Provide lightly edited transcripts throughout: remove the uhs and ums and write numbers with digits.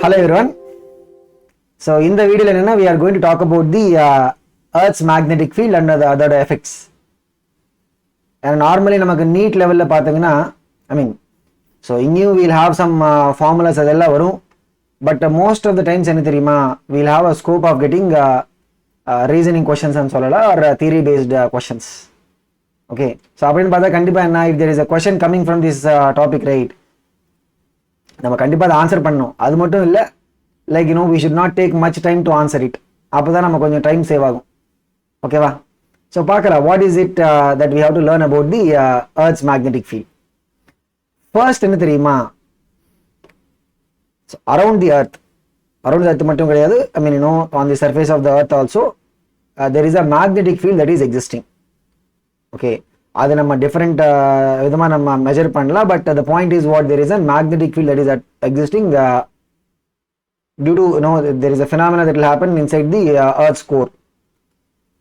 Hello everyone. So in the video we are going to talk about the Earth's magnetic field and the other effects. And normally நமக்கு NEET level பாத்தீங்கன்னா so இங்கேயும் we'll have some formulas அதெல்லாம் வரும். But most of the times என்ன தெரியுமா, we'll have a scope of getting reasoning questions and சொல்லலாம் or theory based questions. Okay. So அப்படின்னு பார்த்தா கண்டிப்பா என்ன, if there is a question coming from this topic, right, நம்ம கண்டிப்பா அதை ஆன்சர் பண்ணணும். அது மட்டும் இல்லை, like we should not take much time to answer it. அப்போதான் நம்ம கொஞ்சம் டைம் சேவ் ஆகும். ஓகேவா? ஸோ பார்க்கலாம், what is it that we have to learn about the earth's magnetic field. First என்ன தெரியுமா, அரவுண்ட் தி எர்த் மட்டும் கிடையாது, on the surface of the earth also there is a magnetic field that is existing. Okay, அது நம்ம different விதமாக நம்ம measure பண்ணலாம். But the point is what, there is a magnetic field that is existing due to there is a phenomena that will happen inside the earth's core.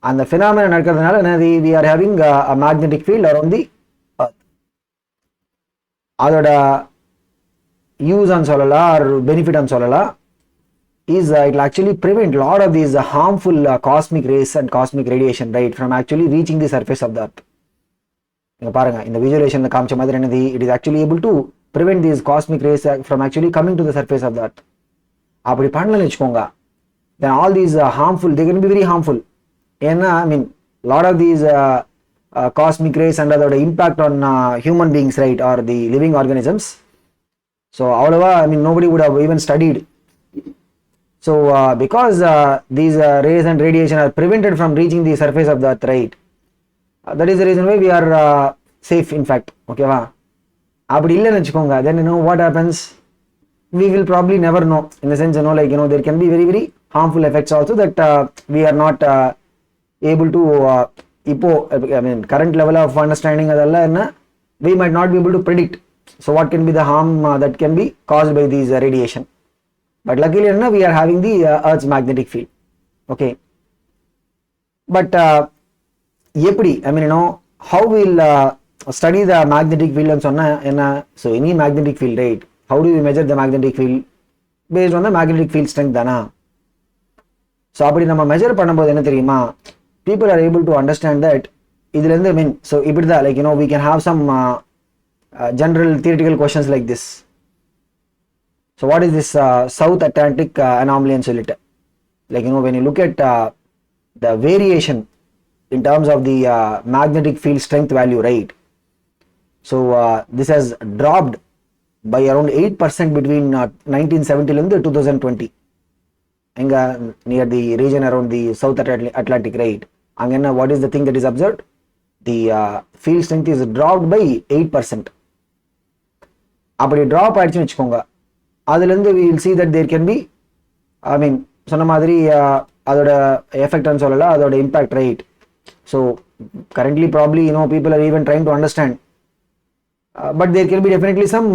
And the phenomena நடக்கிறதுனால we are having a magnetic field around the earth. அதோட use and சொல்லலாம் or benefit and சொல்லலாம் is it will actually prevent a lot of these harmful cosmic rays and cosmic radiation, right, from actually reaching the surface of the earth. நீங்க பாருங்க, இந்த விஜுவலேஷன்ல காமிச்ச மாதிரி என்னது, it is actually able to prevent these cosmic rays from actually coming to the surface of the earth. அப்படி பண்ணலன்னு வச்சுக்கோங்க, then all these harmful, they can be very harmful. ஏன்னா lot of these cosmic rays and அதோட impact on human beings, right, or the living organisms. So அவ்வளவா nobody would have even studied. So because these rays and radiation are prevented from reaching the surface of the earth, right, that is the reason why we are safe, in fact. Okay va? அப்படி இல்லைன்னு வச்சுக்கோங்க, then what happens, we will probably never know, in the sense like there can be very very harmful effects also that we are not able to இப்போ current level of understanding அதெல்லாம் என்ன, we might not be able to predict. So what can be the harm that can be caused by these radiation. But luckily we are having the earth's magnetic field. Okay, but எப்படி how we'll study the magnetic field and சொன்னா என்ன, so any magnetic field, right, how do we measure the magnetic field? Based on the magnetic field strength தானா. so அப்படி நம்ம measure பண்ணும்போது என்ன தெரியுமா, people are able to understand that இதுல இருந்து so இப்படிதான், like we can have some general theoretical questions like this. So what is this South Atlantic anomaly and solita? Like when you look at the variation in terms of the magnetic field strength value, right? So this has dropped by around 8% between 1970 and 2020. Near the region around the South Atlantic, right? And what is the thing that is observed? The field strength is dropped by 8%. அப்படி drop ஆயிடுச்சுன்னு வச்சுக்கோங்க, அதுலேருந்து we will see that there can be, சொன்ன மாதிரி அதோட எஃபெக்ட்னு சொல்லலாம், அதோட impact, right. So currently probably people are even trying to understand, but there can be definitely some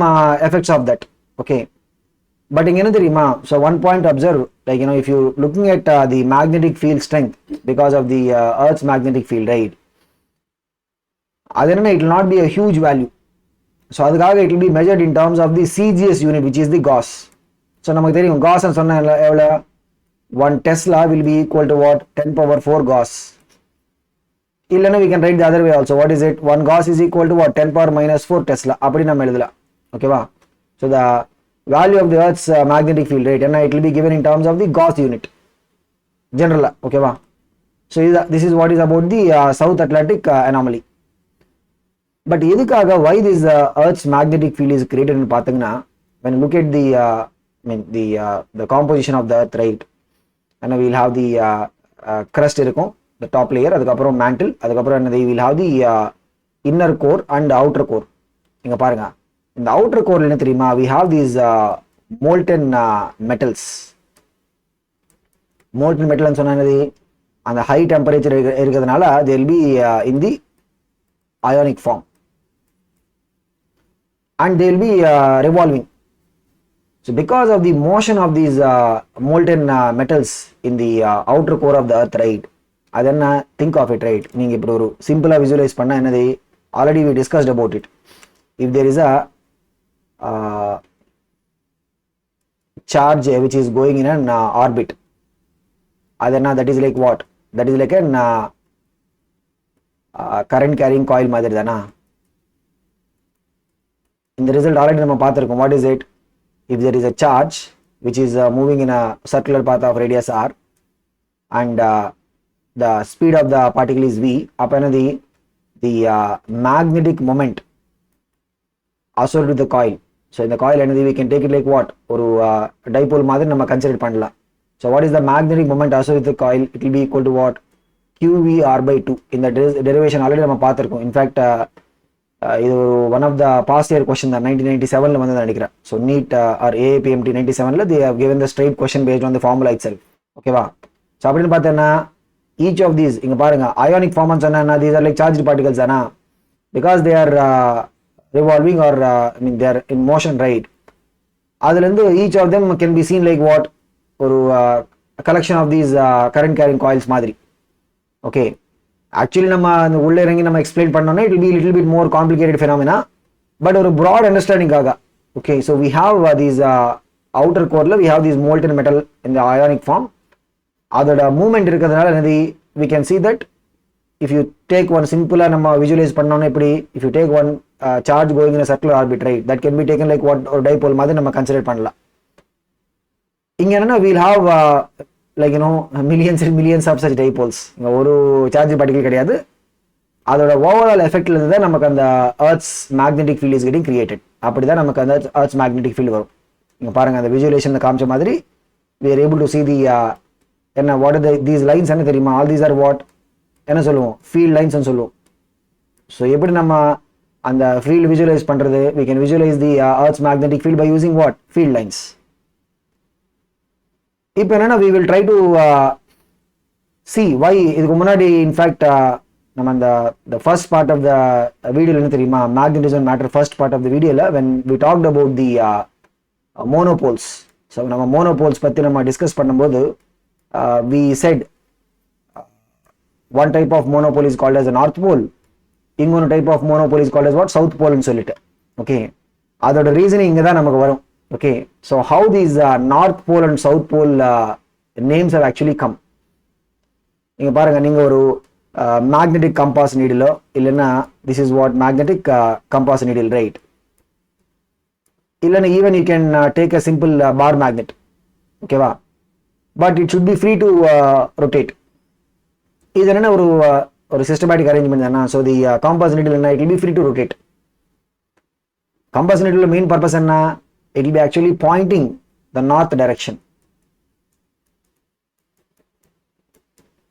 effects of that. Okay, but இங்க என்ன தெரியுமா, so one point observe, like if you looking at the magnetic field strength because of the earth's magnetic field, right, அது என்னன்னா it will not be a huge value. So அதுக்காக it will be measured in terms of the CGS unit, which is the Gauss. So நமக்கு தெரியும் Gauss ன்னு சொன்னா எவ்வளவு, 1 Tesla will be equal to what, 10 power 4 Gauss. இல்லைன்னா we can write the other way also. What is it, 1 Gauss is equal to what, 10 power minus 4 Tesla. அப்படி நம்ம எழுதலாம். ஓகேவா? So the value of the earth's magnetic field, right, and it will be given in terms of the Gauss unit general. ஓகேவா? So this is what is about the South Atlantic anomaly. But எதுக்காக, why this earth's magnetic field is created ன்னு பார்த்தீங்கன்னா, when you look at the the composition of the earth, right, and we will have the crust இருக்கும், the top layer, அதுக்கப்புறம் mantle, அதுக்கப்புறம் என்னது, we will have the inner core and outer core. இங்க பாருங்க, இந்த outer core என்ன தெரியுமா, we have these molten metals. molten metal ன்னு சொன்னா என்னது, அந்த high temperature இருக்கிறதுனால they will be in the ionic form and they will be revolving. So because of the motion of these molten metals in the outer core of the earth, right, adana think of it, right, neenga ipdi oru simple visualize panna enadhu, already we discussed about it. If there is a charge which is going in an orbit. That is like what? That is like an current carrying coil மாதிரி தானா? In the result already நம்ம பார்த்திருக்கோம். What is it? If there is a charge which is moving in a circular path of radius r and the speed of the particle is v, அப்ப என்னது? The magnetic moment associated with the coil. So in the coil என்னது? We can take it like what? ஒரு dipole மாதிரி நம்ம consider பண்ணலாம். So what is the magnetic moment associated with the coil? It will be equal to what? QVR by 2. In the derivation already நம்ம பார்த்திருக்கோம். In fact இது one of the past year question தான் 1997ல வந்து நினைக்கிறேன். So NEET or AAPMT 97ல they have given the straight question based on the formula itself. ஓகேவா? So அப்படின்னு பார்த்தேன்னா each of these இங்க பாருங்க ionic form சொன்னா these are like charged particles தானா? Because they are revolving or I mean they are in motion, right? அதுல இருந்து each of them can be seen like what? ஒரு collection of these current carrying coils மாதிரி. Okay, actually நம்ம அந்த உள்ள இறங்கி நம்ம explain பண்ணோம்னா it will be little bit more complicated phenomena, but ஒரு broad understanding ஆக. Okay, so we have these outer core we have this molten metal in the ionic form. அதோட movement இருக்கிறதுனால என்னது? We can see that if you take one simple நம்ம visualize பண்ணோம்னா இப்படி, if you take one charge going in a circular orbit, right, that can be taken like what? ஒரு dipole மாதிரி நம்ம consider பண்ணலாம். இங்க என்னன்னா we'll have like you know millions and millions of such dipoles. இங்க ஒரு சார்ஜ் பார்ட்டிகல் கிடையாது. அதோட ஓவரால் எஃபெக்ட்ல இருந்து தான் நமக்கு அந்த earth's magnetic field is getting created. அப்படிதான் நமக்கு அந்த earth's magnetic field வரும். இங்க பாருங்க அந்த விஜுவலேஷன்ல காமிச்ச மாதிரி we are able to see the என்ன what are these lines என்ன தெரியுமா? all these are what? என்ன சொல்லுவோம்? field lines னு சொல்லுவோம். so எப்படி நம்ம அந்த field visualize பண்றது? we can visualize the earth's magnetic field by using what? field lines. இப்போ என்னன்னா we will try to see why. இதுக்கு முன்னாடி in fact நம்ம அந்த the first part of the video என்ன தெரியுமா? magnetism and matter first part of the video when we talked about the monopoles. so நம்ம monopoles பத்தி நம்ம டிஸ்கஸ் பண்ணும்போது we said one type of monopole is called as a north pole, இன்னொரு type of monopole is called as what? south pole னு சொல்லிட்டு. okay, அதோட reasoning இங்க தான் நமக்கு வரும். okay, so how these north pole and south pole names have actually come? இங்க பாருங்க, நீங்க ஒரு magnetic compass needle இல்லனா this is what magnetic compass needle, right? இல்லனா even you can take a simple bar magnet, okay va, but it should be free to rotate. இது என்ன ஒரு systematic arrangement தானா? so the compass needle it will be free to rotate. compass needle main purpose என்ன? it will be actually pointing the north direction.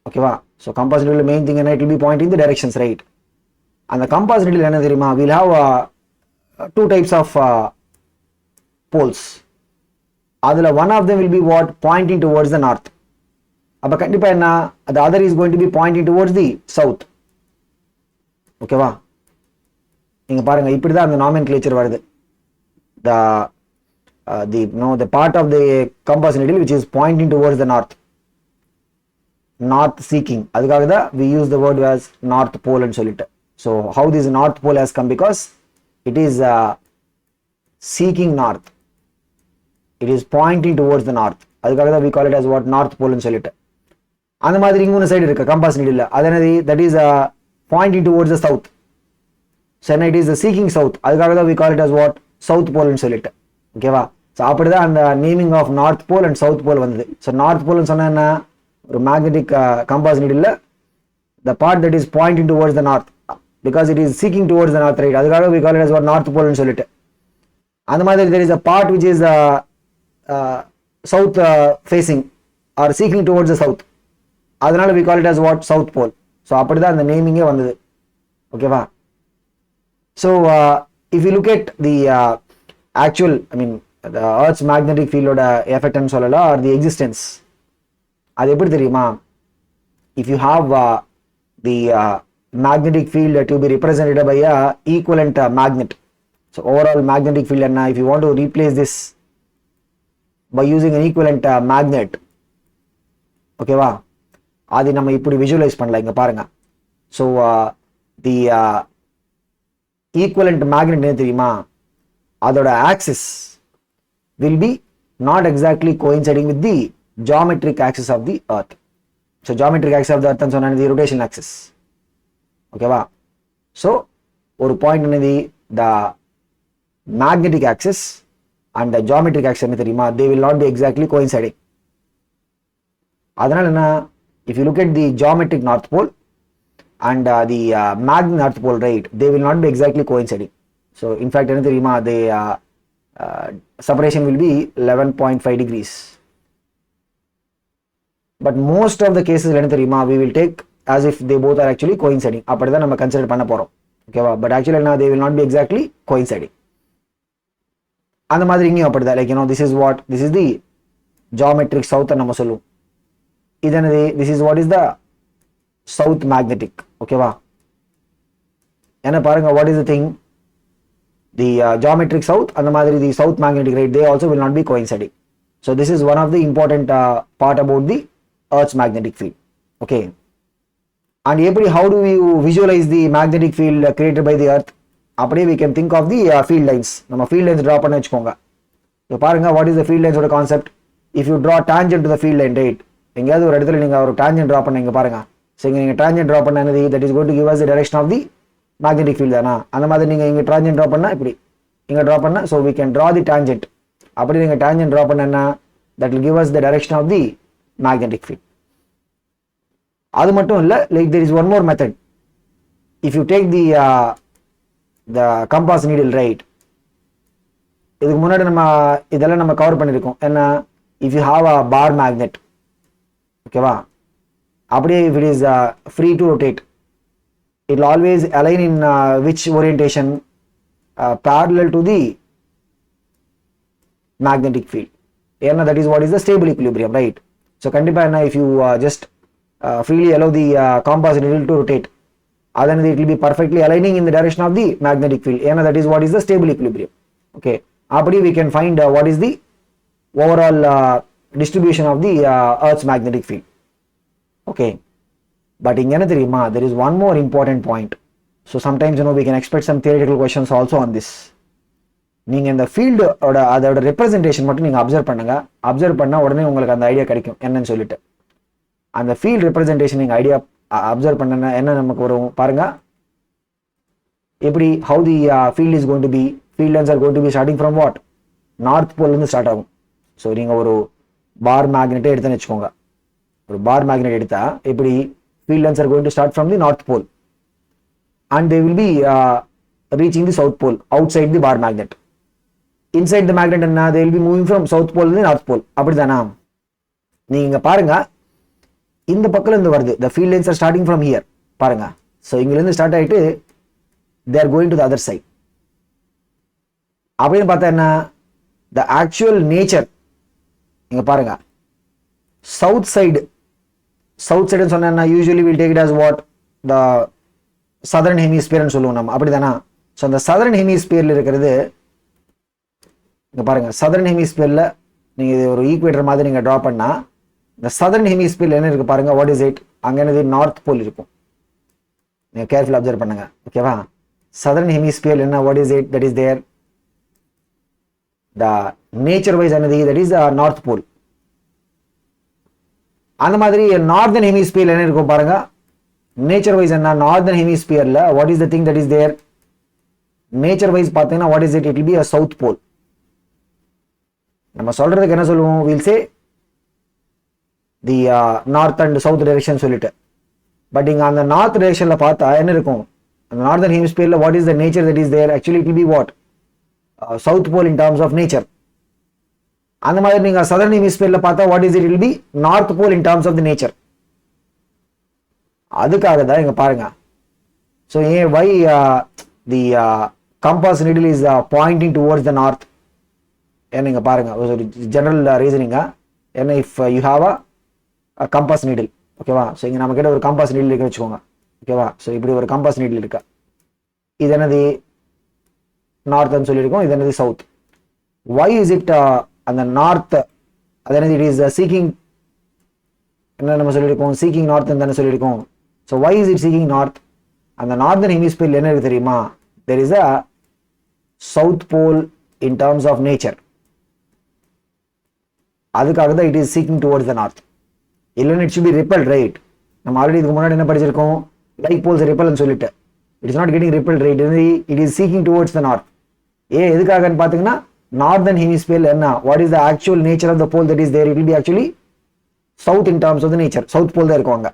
okay va, so compass needle main thing and it will be pointing the directions, right? and the compass needle enna theriyuma? we'll have two types of poles. adula one of them will be what? pointing towards the north. appa kandipa enna? the other is going to be pointing towards the south. okay va, inga parunga ipdi da and nomenclature varudhu. the part of the compass needle which is pointing towards the north, north seeking, அதுக்காக தான் we use the word as north pole and solita. so how this north pole has come? because it is seeking north, it is pointing towards the north, அதுக்காக தான் we call it as what? north pole and solita. அந்த மாதிரி இன்னொரு side இருக்கு compass needle, அது என்னது? that is pointing towards the south. so it is the seeking south, அதுக்காக தான் we call it as what? south pole and solita. ஓகேவா? So அப்படிதான் அந்த naming of north pole and south pole வந்தது. So north போல்னு சொன்னா என்ன? ஒரு magnetic compass needle the part that is pointing towards the north because it is seeking towards the north, right? அதுக்காக we call it as what? North போல்னு சொல்லிட்டு. அந்த மாதிரி there is a part which is south facing or seeking towards the south, அதனால we call it as what? south pole. So அப்படிதான் அந்த நேமிங்கே வந்தது. ஓகேவா? So if you look at the actual, I mean the earth's magnetic field oda effect and சொல்லலாம் or the existence, அது எப்படி தெரியுமா? if you have the magnetic field to be represented by a equivalent magnet, so overall magnetic field enna, if you want to replace this by using an equivalent magnet, okay va, அது நம்ம இப்படி visualize பண்ணலாம். இங்க பாருங்க, so the equivalent magnet என்ன தெரியுமா? அதோட axis will be not exactly coinciding with the geometric axis of the earth. So geometric axis of the earth and சொன்னா the rotational axis. ஓகேவா? So ஒரு பாயிண்ட் என்னது, the magnetic axis and the geometric axis என்ன தெரியுமா, they will not be exactly coinciding. அதனால என்ன, if you look at the geometric north pole and the magnetic north pole, right, they will not be exactly coinciding. So in fact என்ன தெரியுமா, the separation will be 11.5 degrees. But most of the cases என்ன தெரியுமா, we will take as if they both are actually coinciding. அப்படிதான் நம்ம consider பண்ண போறோம். ஓகேவா? But actually என்ன, they will not be exactly coinciding. அந்த மாதிரி இங்கேயும் அப்படிதான். Like this is what, this is the geometric south நம்ம சொல்லுவோம். இதனது this is what is the south magnetic. ஓகேவா? என்ன பாருங்க, what is the thing, the geometric south and the மாதிரி the south magnetic, right, they also will not be coinciding. So this is one of the important part about the earth's magnetic field. Okay, and எப்படி, how do we visualize the magnetic field created by the earth? அப்படியே we can think of the field lines. நம்ம field lines draw பண்ண வச்சுக்கோங்க. So பாருங்க, what is the field lines ஓட concept? If you draw tangent to the field line, right, எங்கயாவது ஒரு இடத்துல நீங்க ஒரு tangent draw பண்ணீங்க பாருங்க. So இங்க நீங்க tangent draw பண்ணது, that is going to give us the direction of the magnetic field தானா. அந்த மாதிரி நீங்க இங்க tangent draw பண்ணா இப்படி இங்க draw பண்ணா, so we can draw the tangent. அப்படி நீங்க tangent draw பண்ணனா, that will give us the direction of the magnetic field. அது மட்டும் இல்ல, like there is one more method. If you take the compass needle, right, இதுக்கு முன்னாடி நம்ம இதெல்லாம் நம்ம கவர் பண்ணிருக்கோம். என்ன, if you have a bar magnet, ஓகேவா, அப்படியே if it is free to rotate, it will always align in which orientation, parallel to the magnetic field. ஏன்னா that is what is the stable equilibrium, right? So கண்டிப்பா என்ன, if you just freely allow the compass needle to rotate, then it will be perfectly aligning in the direction of the magnetic field. ஏன்னா that is what is the stable equilibrium. Okay, அப்படி we can find what is the overall distribution of the earth's magnetic field. Okay, but இங்க என்ன தெரியுமா, there is one more important point. So sometimes we can expect some theoretical questions also on this. நீங்க இந்த field அதோட representation மட்டும் நீங்க observe பண்ணுங்க. Observe பண்ணா உடனே உங்களுக்கு அந்த ஐடியா கிடைக்கும் என்னன்னு சொல்லிட்டு. அந்த ஃபீல்ட் ரெப்ரசன்டேஷன் நீங்க ஐடியா அப்சர்வ் பண்ணனா என்ன நமக்கு வரும் பாருங்க. எப்படி, how the field is going to be, field lines are going to be starting from what, north போல்ல இருந்து ஸ்டார்ட் ஆகும். ஸோ நீங்க ஒரு பார் மேக்னெட்டே எடுத்துன்னு வச்சுக்கோங்க. ஒரு பார் மேக்னெட் எடுத்தா எப்படி, field lines are going to start from the north pole and they will be reaching the south pole outside the bar magnet. Inside the magnet என்ன, they will be moving from south pole to the north pole. அப்படிதானா? நீங்க பாருங்க, இந்த பக்கத்துல இருந்து வருது, the field lines are starting from here பாருங்க. so இங்க இருந்து ஸ்டார்ட் ஆயிட்டு they are going to the other side. அப்படின்னு பார்த்தா என்ன, the actual nature இங்க பாருங்க, south side ன்னு சொன்னா usually we'll take it as what, the southern hemisphere ன்னு சொல்லுவோம் நம்ம, அப்படிதானா? so அந்த southern hemisphere இருக்கிறது இங்க பாருங்க. southern hemisphere நீங்க இது ஒரு ஈக்குவேட்டர் மாதிரி நீங்க டிரா பண்ணா, இந்த southern hemisphere என்ன இருக்கு பாருங்க, what is it, அங்க என்னது, நார்த் போல் இருக்கும். நீங்க கேர்ஃபுல்லா அப்சர்வ் பண்ணுங்க. ஓகேவா? southern hemisphere என்ன, what is it that is there, the nature wise என்னது, that is the north pole. அந்த மாதிரி northern hemisphere என்ன இருக்கும் பாருங்க, nature wise என்ன, northern hemisphere what is the thing that is there, nature wise பாத்தீங்கன்னா what is it, it will be a south pole. நம்ம சொல்றதுக்கு என்ன சொல்லுவோம், we'll say the north and south direction சொல்லிட்டு. பட் இங்க அந்த north directionல பார்த்தா என்ன இருக்கும், அந்த northern hemisphere what is the nature that is there, actually it will be what, south pole in terms of nature. அந்த மாதிரி நீங்க southern hemisphere பார்த்தா what is it, it will be north pole in terms of the nature. அதுக்காக தான் இங்க பாருங்க. so why the compass needle is pointing towards the north. நீங்க பாருங்க, ஒரு ஜெனரல் ரீசனிங்கா. ஏன்னா if you have a compass needle, ஓகேவா, ஸோ இங்க நம்ம கிட்ட ஒரு கம்பாஸ் நீடில் இருக்கு வச்சுக்கோங்க. ஓகேவா, ஸோ இப்படி ஒரு கம்பாஸ் நீடில் இருக்கா, இது என்னது, நார்த்னு சொல்லியிருக்கோம், இது என்னது, சவுத். why is it அந்த நார்த், அது என்னது, it is seeking, என்ன நம்ம சொல்லியிருக்கோம், seeking north தானே சொல்லியிருக்கோம். So why is it seeking north, அந்த நார்தன் ஹெமிஸ்பியர்ல என்ன இருக்கு தெரியுமா, there is a south pole in terms of nature. அதுக்காக தான் it is seeking towards the north. இல்லைன்னா it should be repel, right? நம்ம ஆல்ரெடி இதுக்கு முன்னாடி என்ன படிச்சிருக்கோம், லைக் போல்ஸ் ரிப்பல்னு சொல்லிட்டு. It is not getting repel, right? It is seeking towards the north. எதுக்காகன்னு பார்த்தீங்கன்னா நார்தர்ன் ஹெமிஸ்பியர்ல என்ன, what is the actual nature of the pole that is there, it will be actually south in terms of the nature, south pole தான் இருக்குவாங்க.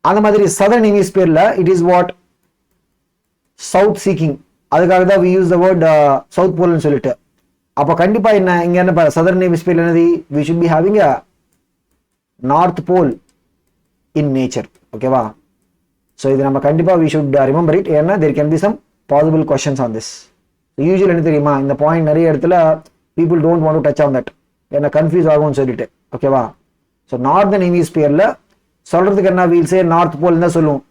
அந்த மாதிரி southern ஹெமிஸ்பியர்ல it is what, south seeking. அதுக்காக தான் we use the word south போல்னு சொல்லிட்டு. அப்போ கண்டிப்பா என்ன இங்க என்ன சதர்ன் ஹெமிஸ்பியர்ல என்னது, we should be having a north pole in nature. ஓகேவா? ஸோ இது நம்ம கண்டிப்பா வி ஷுட் ரிமெம்பர் இட். ஏன்னா there can be some possible questions on this. Usual என்ன தெரியுமா, இந்த பாயிண்ட் நிறைய இடத்துல people don't want to touch on that, ஏன்னா கன்ஃபியூஸ் ஆகும்னு சொல்லிட்டு. ஓகேவா? ஸோ நார்தர்ன் ஹெமிஸ்பியர்ல சொல்றதுக்கு என்ன, வீல் சே நார்த் போல் தான் சொல்லுவோம்.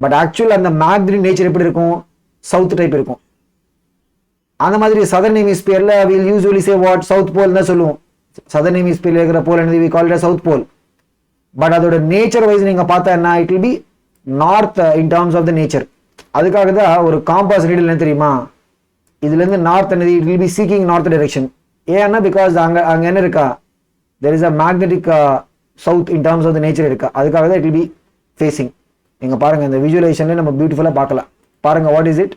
பட் ஆக்சுவல் அந்த மேக்னெட்டிக் நேச்சர் எப்படி இருக்கும், சவுத் டைப் இருக்கும். அந்த மாதிரி சதர்ன் ஹெமிஸ்பியர்ல we'll usually say what, south pole தான் சொல்லுவோம். சதர்ன் ஹெமிஸ்பியர்ல இருக்கிற போல் என்னது, we call it south pole. But அதோட நேச்சர் வைஸ் நீங்க பார்த்தா என்ன, it will be north in terms of the nature. அதுக்காக தான் ஒரு காம்பாஸ் நீடில் என்ன தெரியுமா, இதுல இருந்து நார்த் என்னது, it will be seeking north direction. ஏன்னா பிகாஸ் அங்க என்ன இருக்கா, there is a magnetic south in terms of the nature இருக்கா. அதுக்காக தான் இட் வில் பி ஃபேசிங். நீங்க பாருங்க இந்த விஜுவலைசேஷன்ல நம்ம பியூட்டிஃபுல்லா பார்க்கலாம். பாருங்க வாட் இஸ் இட்,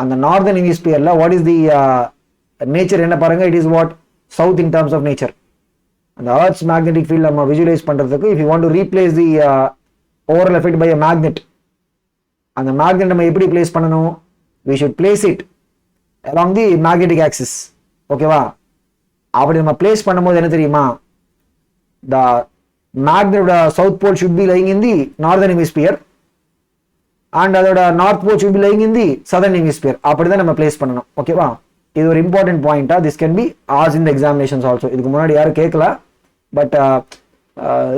அந்த நார்தர்ன் ஹெமிஸ்பியர்ல வாட் இஸ் தி நேச்சர் என்ன பாருங்க, it is what, south in terms of nature. அந்த எர்த்ஸ் மேக்னெட்டிக் ஃபீல்ட் நம்ம விஜுவலைஸ் பண்றதுக்கு, if you want to replace the overall effect by a magnet, அந்த magnet நம்ம எப்படி பிளேஸ் பண்ணணும், we should place it along the magnetic axis. ஓகேவா? அப்படி நம்ம பிளேஸ் பண்ணும்போது என்ன தெரியுமா, the magnet south pole should be lying in the northern hemisphere and அதோட north pole should be lying in the southern hemisphere. அப்படிதான் நம்ம பிளேஸ் பண்ணணும். ஓகேவா? இது ஒரு இம்பார்ட்டன்ட் பாயிண்டா, this can be asked in the examinations also. இதுக்கு முன்னாடி யாரும் கேட்கல, but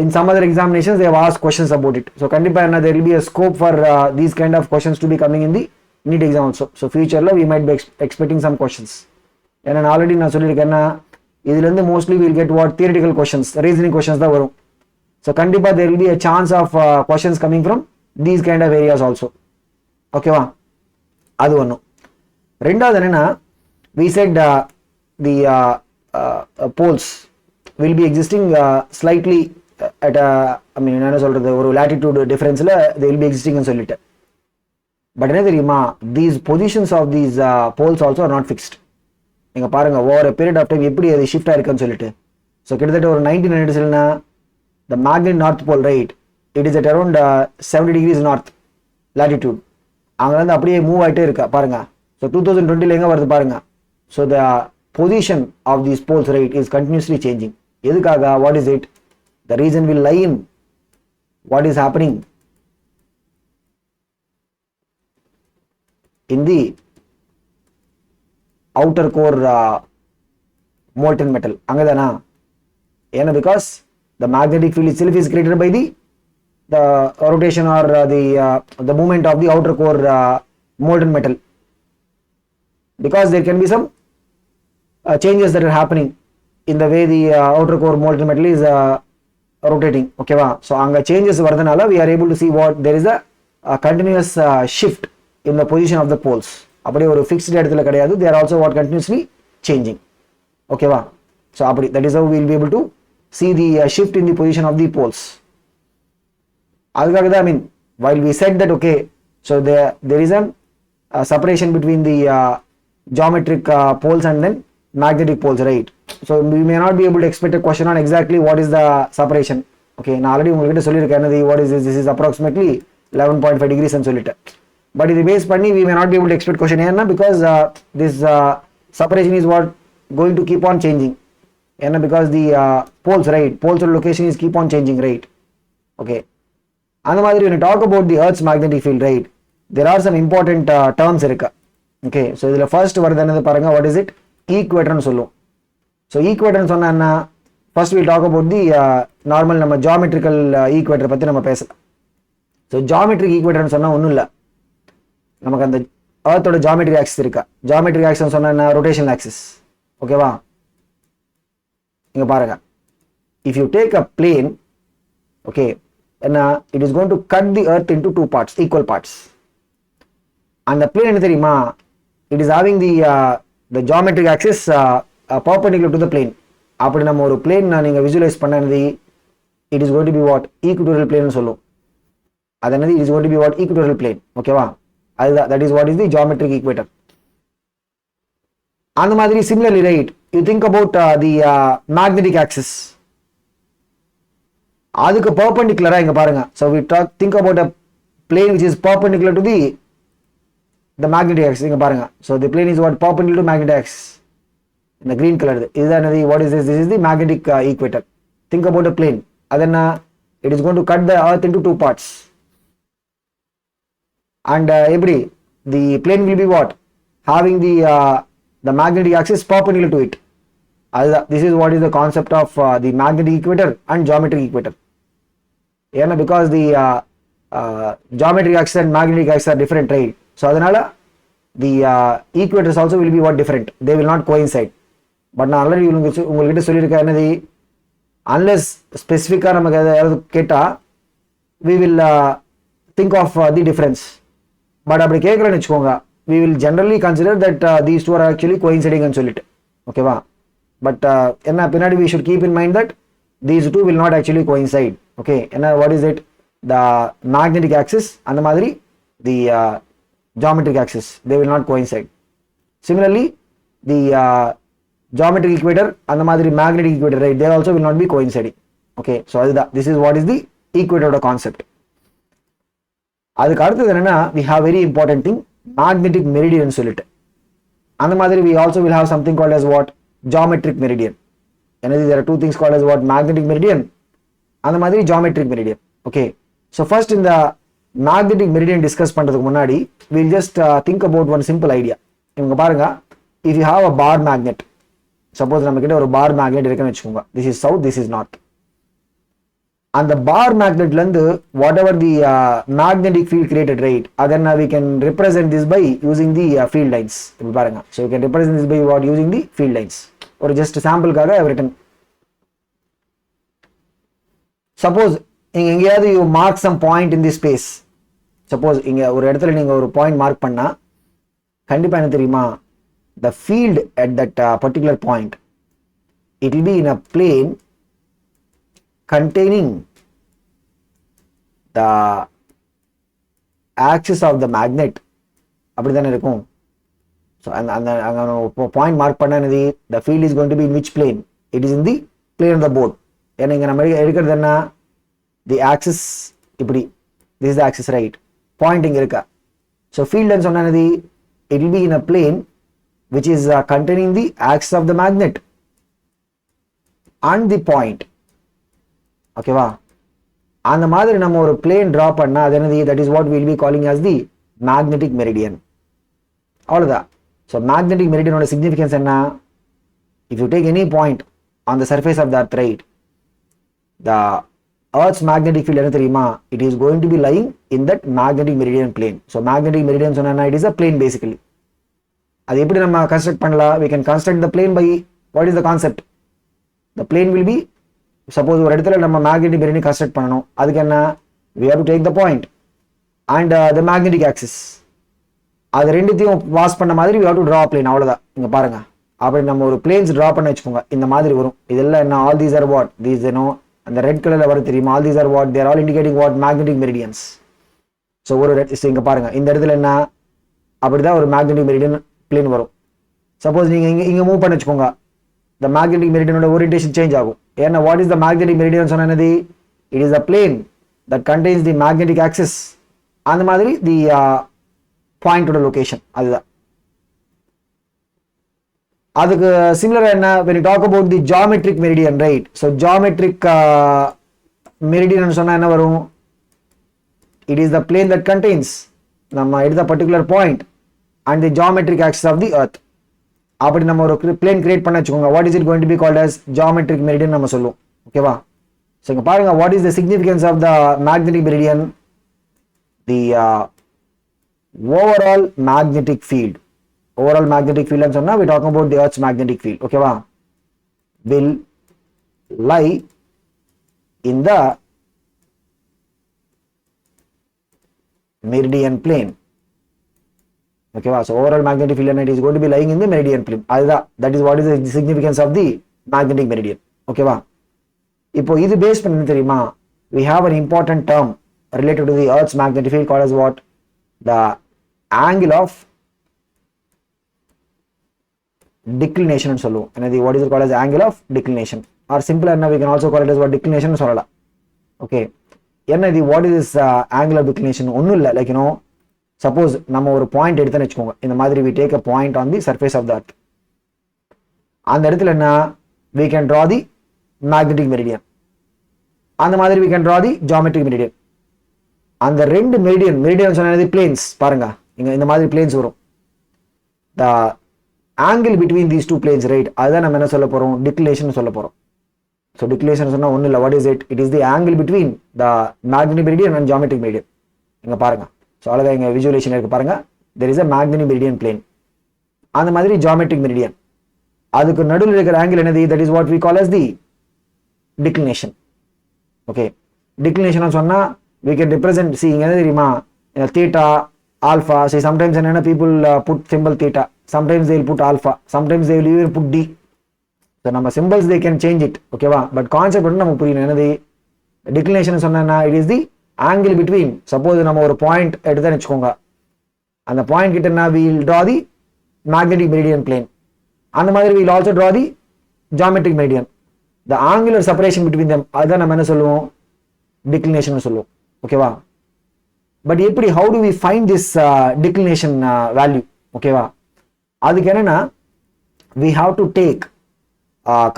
in some other examinations they have asked questions about it. So கண்டிப்பா என்ன, there will be a scope for these kind of questions to be coming in the NEET exam also. So futureல we might be expecting some questions. ஏன்னா already நான் சொல்லியிருக்கேன், இதுல இருந்து mostly we will get what, theoretical questions, reasoning questions தான் வரும். So கண்டிப்பா there will be a chance of questions coming from these kind of areas also. ஓகேவா? அது ஒண்ணும். ரெண்டாவது என்னன்னா, we said the poles will be existing slightly at a, I mean என்ன சொல்றது, ஒரு latitude differenceல they will be existing ன்னு சொல்லிட்டு. பட் என்ன தெரியுமா, these positions of these poles also are not fixed. நீங்க பாருங்க over a period of time எப்படி அது ஷிஃப்ட் ஆயிருக்குன்னு சொல்லிட்டு. ஸோ கிட்டத்தட்ட ஒரு 1990s the magnet north pole, right, it is at around 70 degrees north latitude. அங்கேருந்து அப்படியே மூவ் ஆகிட்டே இருக்கா பாருங்க. ஸோ 2020 எங்க வருது பாருங்க. So the position of these poles, right, is continuously changing. எதுக்காக, what is it, the reason will lie in what is happening in the outer core molten metal. அங்கதானா? ஏன்னா because the magnetic field itself is created by the rotation or the movement of the outer core molten metal. Because there can be some changes that are happening in the way the outer core molten metal is rotating. ஓகேவா? So அங்கே changes வரதுனால we are able to see what there is a continuous shift in the position of the poles. அப்படியே ஒரு fixed இடத்துல கிடையாது, they are also what, continuously changing. ஓகேவா? So அப்படி, that is how we will be able to see the shift in the position of the poles. அதுக்காக தான், I mean, while we said that, okay, so there is a separation between the geometric poles and then magnetic poles, right? So we may not be able to expect a question on exactly what is the separation. Okay, நான் already உங்ககிட்ட சொல்லியிருக்கேன், what is this is approximately 11.5 degrees ன்னு சொல்லிட்டு. But இது base பண்ணி we may not be able to expect question. ஏன்னா because this separation is what going to keep on changing. ஏன்னா because the poles, right, poles location is keep on changing, right? Okay, அந்த மாதிரி when you talk about the earth's magnetic field, right, there are some important terms இருக்கு. Okay, so இதுல first வருது என்னது பாருங்க, what is it, ஈக்குவேட்டர்னு சொல்லுவோம். So ஈக்குவேட்டர்னு சொன்னா என்ன, first will talk about the normal நம்ம ஜாமெட்ரிக்கல் ஈக்குவேட்டர் பற்றி நம்ம பேசலாம். ஸோ ஜாமெட்ரிக் ஈக்குவேட்டர்னு சொன்னால் ஒன்றும் இல்லை, நமக்கு அந்த எர்த்தோட ஜாமெட்ரிக் ஆக்சிஸ் இருக்கா. ஜாமெட்ரிக் ஆக்சிஸ் சொன்னா என்ன, ரொட்டேஷனல் ஆக்சிஸ். ஓகேவா? இங்க பாருங்க, if you take a plane, okay, என்ன, it is going to cut the earth into 2 parts, equal parts. அந்த பிளேன் என்ன தெரியுமா, it is having the geometric axis perpendicular to the plane. அப்படி நம்ம ஒரு பிளேன் நீங்கள் விஜுவலைஸ் பண்ணது it is going to be what equatorial plane சொல்லும். அது என்னது it is going to be what equatorial plane. ஓகேவா, அதுதான் that is what is the geometric equator. அந்த மாதிரி similarly right you think about the magnetic axis. அதுக்கு பர்பெண்டிகுலரா இங்க பாருங்க. So we think about a plane which is perpendicular to the magnetic axis. இங்க பாருங்க. So the plane is what perpendicular to magnetic axis. In the green color இதுதான் என்னது, what is this? This is the magnetic equator. Think about a plane. அதென்ன, it is going to cut the earth into two parts. And எப்படி the plane will be what having the magnetic axis perpendicular to it. This is what is the concept of the magnetic equator and geometric equator. ஏன்னா because the geometric axis and magnetic axis are different, right? So அதனால the equators also will be what different. They will not coincide. But நான் already உங்ககிட்ட சொல்லியிருக்கேன் என்னது, unless ஸ்பெசிஃபிக்காக நமக்கு ஏதாவது கேட்டால் we will think of the difference. But அப்படி கேட்குறேன்னு வச்சுக்கோங்க, we will generally consider that these two are actually coinciding ன்னு சொல்லிட்டு. ஓகேவா, பட் என்ன பின்னாடி we should keep in mind that these two will not actually coincide. Okay, என்ன what is it, the magnetic axis அந்த மாதிரி the geometric axis, they will not coincide. Similarly the geometric equator அந்த மாதிரி magnetic equator, right, they also will not be coinciding. Okay, so அதுதான், this is what is the equator concept. அதுக்கு அடுத்தது என்னன்னா, we have very important thing, magnetic meridian சொல்லிட்டு. அந்த மாதிரி we also will have something called as what, geometric meridian. And there are two things called as what, magnetic meridian அந்த மாதிரி geometric meridian. Okay, so first in the magnetic meridian discuss பண்றதுக்கு முன்னாடி we'll just think about one simple idea. இங்க பாருங்க, if you have a bar magnet, suppose நம்ம கிட்ட ஒரு bar magnet இருக்குன்னு வெச்சுக்கோங்க, this is south, this is north. அந்த bar magnetல இருந்து whatever the magnetic field created, right, then we can represent this by using the field lines. இப்ப பாருங்க, so you can represent this by what, using the field lines. ஒரு just சாம்பிளுக்காக I have written. Suppose இங்க எங்கேயாவது you mark some point in this space. Suppose இங்க ஒரு இடத்துல நீங்க ஒரு point mark பண்ணா கண்டிப்பா என்ன தெரியுமா, the field at that particular point, it will be in a plane containing the axis of the magnet. அப்படிதானே இருக்கும். So அந்த point mark பண்ணனது, the field is going to be in which plane? It is in the plane of the board. ஏன்னா இங்க நம்ம எடுக்கிறது என்ன, the axis இப்படி, this is the axis, right, pointing இருக்கா. So field ன்னு சொன்னது, it will be in a plane which is containing the axis of the magnet and the point. ஓகேவா, அந்த மாதிரி நம்ம ஒரு plane draw பண்ணா அது என்னது, that is what we will be calling as the magnetic meridian. அவ்வளவுதான். So magnetic meridian ஓட significance என்ன, if you take any point on the surface of the earth, right, the earth's magnetic field என்ன தெரியுமா, it is going to be lying in that magnetic meridian plane. So magnetic meridian சொன்னா it is a plane basically. அது எப்படி நம்ம construct பண்ணலாம், we can construct the plane by, what is the concept, the plane will be, suppose ஒரு இடத்துல நம்ம magnetic meridian construct பண்ணணும், அதுக்கு என்ன, we have to take the point and the magnetic axis, அது ரெண்டுத்தையும் பாஸ் பண்ண மாதிரி we have to draw a plane. அவ்வளவுதான். இங்க பாருங்க, அப்படி நம்ம ஒரு பிளேன்ஸ் டிரா பண்ண வச்சுக்கோங்க, இந்த மாதிரி வரும். இதெல்லாம் என்ன, all these are what, these அந்த ரெட் கலர்ல வர தெரியுமா, all these are what, they are all indicating what, magnetic meridians. So ஒரு இங்க பாருங்க, இந்த இடத்துல என்ன, அப்படிதான் ஒரு magnetic meridian plane வரும். சப்போஸ் நீங்க இங்க மூவ் பண்ண வச்சுக்கோங்க, the magnetic meridian ஓட ஓரியன்டேஷன் சேஞ்ச் ஆகும். ஏன்னா what is the magnetic meridian சொன்னது, it is a plane that contains the magnetic axis, அந்த மாதிரி the point ஓட லொகேஷன். அதுதான். அதுக்கு சிமிலரா என்ன, when you talk about the geometric meridian, right, so geometric meridian சொன்னா என்ன வரும், it is the plane that contains நம்ம எடுத்த particular point and the geometric axis of the earth. அப்படி நம்ம ஒரு plane create பண்ண வச்சுக்கோங்க, what is it going to be called as, geometric meridian நம்ம சொல்லுவோம். ஓகேவா, so இங்க பாருங்க, what is the significance of the magnetic meridian, the overall magnetic field. Overall magnetic field ன்னு சொன்னா we talking about the earth's magnetic field. ஓகேவா, will lie in the meridian plane. ஓகேவா, so overall magnetic field it is going to be lying in the meridian plane. அதுதான், that is what is the significance of the magnetic meridian. ஓகேவா? இப்போ இது base பண்ணி தெரியுமா, we have an important term related to the earth's magnetic field called as what? The angle of declination னு சொல்லுவோம். என்னது, what is it called as angle of declination, or simpler now we can also call it as what, declination னு சொல்லலாம். Okay, என்னது, what is this angle of declination? ஒன்றும் இல்லை, like you know, suppose நம்ம ஒரு பாயிண்ட் எடுத்துன்னு வச்சுக்கோங்க, இந்த மாதிரி we take a point on the surface of the earth. அந்த இடத்துல என்ன, we can draw the magnetic meridian. அந்த மாதிரி we can draw the geometric meridian. அந்த ரெண்டு மெரிடியன் சொன்னது பிளேன்ஸ். பாருங்க, இங்க இந்த மாதிரி பிளேன்ஸ் வரும். the angle between these two planes, right, அதுதான் நம்ம என்ன சொல்ல போறோம், டிக்ளினேஷன் சொல்ல போறோம். so declination சொன்னா ஒன்றும் இல்லை, what is it? It is the angle between the magnetic meridian and geometric meridian. இங்க பாருங்க, ஸோ அழகா இங்க விஜுவலேஷன் இருக்கு பாருங்க, there is a magnetic meridian plane. அந்த மாதிரி geometric meridian, அதுக்கு நடுவில் இருக்கிற ஆங்கிள் என்னது, that is what we call as the declination. Okay, declination சொன்னா we can represent, see இங்க என்ன தெரியுமா, theta, alpha. see sometimes என்னன்னா people put symbol theta, sometimes they will put alpha, sometimes they will even put d. so நம்ம symbols they can change it. ஓகேவா? But concept வந்து நமக்கு புரியணும். என்னது, டிக்ளினேஷன் சொன்னா it is the angle between, suppose நம்ம ஒரு பாயிண்ட் எடுத்து வச்சுக்கோங்க, அந்த பாயிண்ட் கிட்ட we will draw the magnetic meridian plane. அந்த மாதிரி we will also draw the geometric meridian. the angular separation between them, அதான் நம்ம என்ன சொல்லுவோம், டிக்ளினேஷன் சொல்லுவோம். ஓகேவா? பட் எப்படி, how do we find this declination value? ஓகேவா? அதுக்கு என்னன்னா, we have to take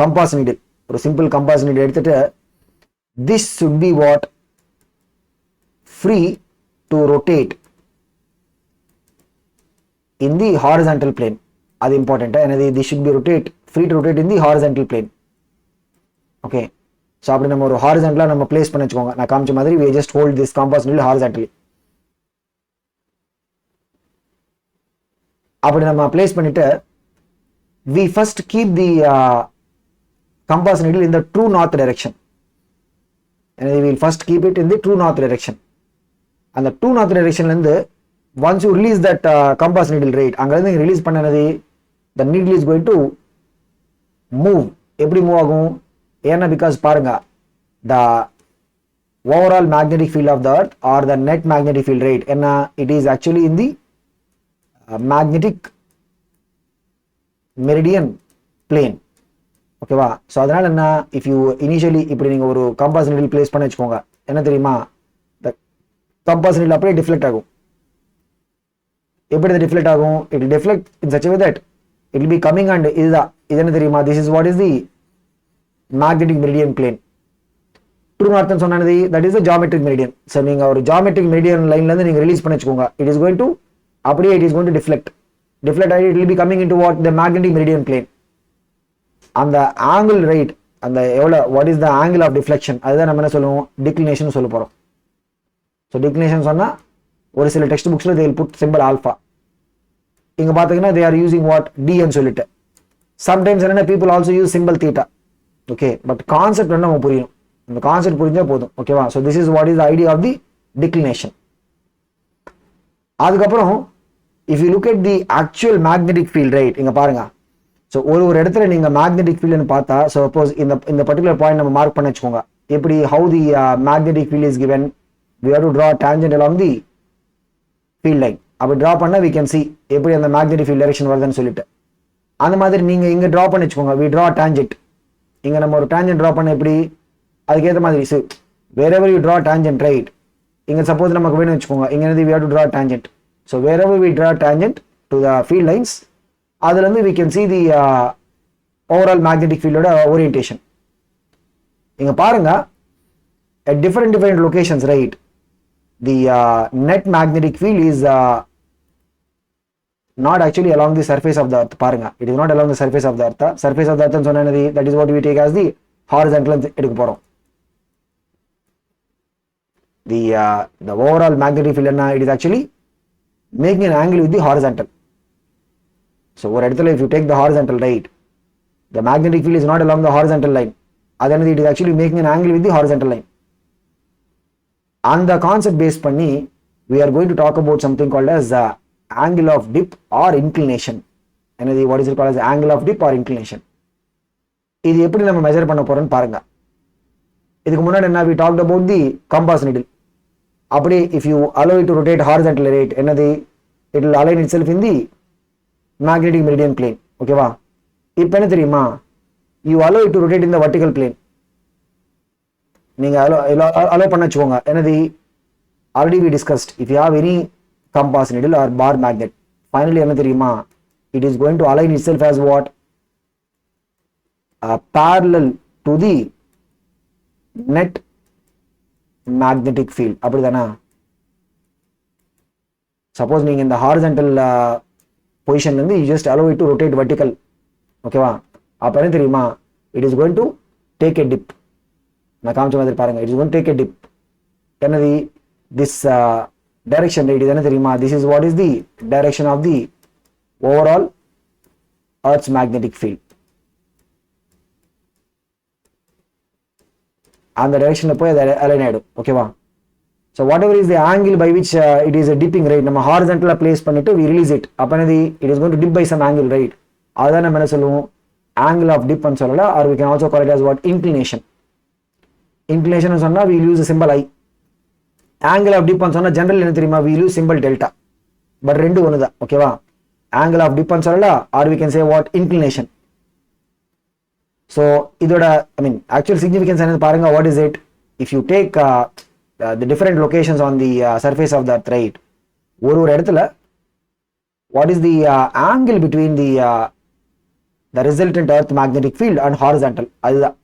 compass needle, ஒரு சிம்பிள் compass needle எடுத்துட்டு, this should be what, free to rotate in the horizontal plane. அது இம்பார்ட்டன்ட். என்னது, this should be free to rotate in the horizontal plane. Okay, so அப்படி நம்ம ஒரு ஹாரிசான்டலாக நம்ம place பண்ணி வச்சுக்கோங்க. நான் காமிச்ச மாதிரி we just hold this compass needle horizontally. அப்படி நம்ம பிளேஸ் பண்ணிட்டு, we first keep the compass needle in the true north direction. and we will first keep it in the true north direction. அந்த true north directionல இருந்து once you release that compass needle, right, அங்க இருந்து release பண்ணனது, the needle is going to move. எப்படி move ஆகும், ஏன்னா because பாருங்க, the overall magnetic field of the earth or the net magnetic field, right, என்ன, it is actually in the magnetic meridian plane. ஓகேவா? So அதனால என்ன, if you initially இப்படி நீங்க ஒரு compass needle பிளேஸ் பண்ண வச்சுக்கோங்க, என்ன தெரியுமா, the compass needle அப்படியே டிஃப்ளெக்ட் ஆகும். எப்படி டிஃப்ளெக்ட் ஆகும், it will deflect in such a way that it will be coming, and இதுதான், இது என்ன தெரியுமா, this is what is the magnetic meridian plane. true north சொன்னது, that is the geometric meridian. so நீங்க ஒரு geometric meridian லைன்ல இருந்து நீங்க ரிலீஸ் பண்ணி வச்சுக்கோங்க, it is going to அப்படியே it is going to deflect ஆகி it will be coming into what, the magnetic meridian plane. அந்த angle, right, அந்த எவ்வளவு, what is the angle of deflection, அதுதான் நம்ம என்ன சொல்லுவோம், டிக்ளினேஷன் சொல்ல போறோம். so டிக்ளினேஷன் சொன்னா ஒரு சில text புக்ஸ்ல they will put symbol alpha. இங்க பாத்தீங்கன்னா they are using what, d ன்னு சொல்லிட்டு. sometimes என்னன்னா people also use symbol theta. ஓகே, பட் கான்செப்ட் வந்து நமக்கு புரியணும். அந்த கான்செப்ட் புரிஞ்சா போதும். ஓகேவா? So this is what is the idea of the declination. அதுக்கப்புறம் if you look at the actual magnetic field, right, இங்க பாருங்க. ஸோ ஒரு இடத்துல நீங்க மேக்னெட்டிக் ஃபீல்டுன்னு பார்த்தா, சப்போஸ் இந்த பர்டிகுலர் பாயிண்ட் நம்ம மார்க் பண்ணி வச்சுக்கோங்க. எப்படி, how the magnetic field is given, we have to draw tangent along the field line. அப்படி டிரா பண்ணா we can see எப்படி அந்த மேக்னெட்டிக் ஃபீல்ட் டைரக்ஷன் வருதுன்னு சொல்லிட்டு. அந்த மாதிரி நீங்க இங்க டிரா பண்ணி வச்சுக்கோங்க, we draw tangent. இங்க நம்ம ஒரு tangent டிரா பண்ண எப்படி, அதுக்கேற்ற மாதிரி wherever you draw tangent, right, இங்க சப்போஸ் நமக்கு வேணும் வச்சுக்கோங்க, இங்க இருந்து we have to draw tangent. so wherever we draw tangent to the field lines, அதுல இருந்து we can see the overall magnetic field ஓட orientation. இங்க பாருங்க, at different locations, right, the net magnetic field is not actually along the surface of the earth. பாருங்க, it is not along the surface of the earth. surface of the earth சொன்னா என்னது, that is what we take as the horizontal எடுக்க போறோம். the overall magnetic field என்ன, it is actually making an angle with the horizontal. so ஒரு இடத்துல if you take the horizontal, right, the magnetic field is not along the horizontal line. அது it is actually making an angle with the horizontal line. அந்த concept base பண்ணி we are going to talk about something called as angle of dip or inclination. என்னது, what is it called as angle of dip or inclination? இது எப்படி நம்ம measure பண்ண போறோம்னு பாருங்க. இதுக்கு முன்னாடி என்ன we talked about the compass needle. அப்படி if you allow it to rotate horizontal rate என்னது it will align itself in the magnetic meridian plane. ஓகேவா? இப்போ என்ன தெரியுமா, you allow it to rotate in the vertical plane. நீங்க allow பண்ண வச்சுக்கோங்க. என்னது already we discussed, if you have any compass needle or bar magnet, finally என்ன தெரியுமா, it is going to align itself as what, parallel to the net magnetic field. அப்படிதானா? Suppose நீங்க இந்த horizontal பொசிஷன்ல இருந்து you just allow it to rotate vertical. ஓகேவா? அப்ப என்ன தெரியுமா, it is going to take a dip. நான் காமிச்ச மாதிரி பாருங்க, it is going to take a dip. என்னது this direction rate இது என்ன தெரியுமா, this is what is the direction of the overall earth's magnetic field. அந்த டைரக்ஷன்ல போய் அது அலைன் ஆயிடும். ஓகேவா? so whatever is the angle by which it is a dipping, right, நம்ம ஹாரிசான்டலா பிளேஸ் பண்ணிட்டு we release it, அப்ப என்னது it is going to dip by some angle, right? அதான் நம்ம என்ன சொல்லுவோம், angle of dip ன்னு சொல்லலாம், or we can also call it as what, inclination. inclination ன்னு சொன்னா we use the symbol I. angle of dip ன்னு சொன்னா ஜெனரல் என்ன தெரியுமா, we use symbol delta. But ரெண்டு ஒண்ணுதான். ஓகேவா? angle of dip ன்னு சொல்லலாம், or we can say what, inclination. so இதோட I mean actual significance என்னது பாருங்க, what is it, if you take the different locations on the surface of the earth, right, ஒரு இடத்துல what is the angle between the resultant earth magnetic field and horizontal, அதுதான்.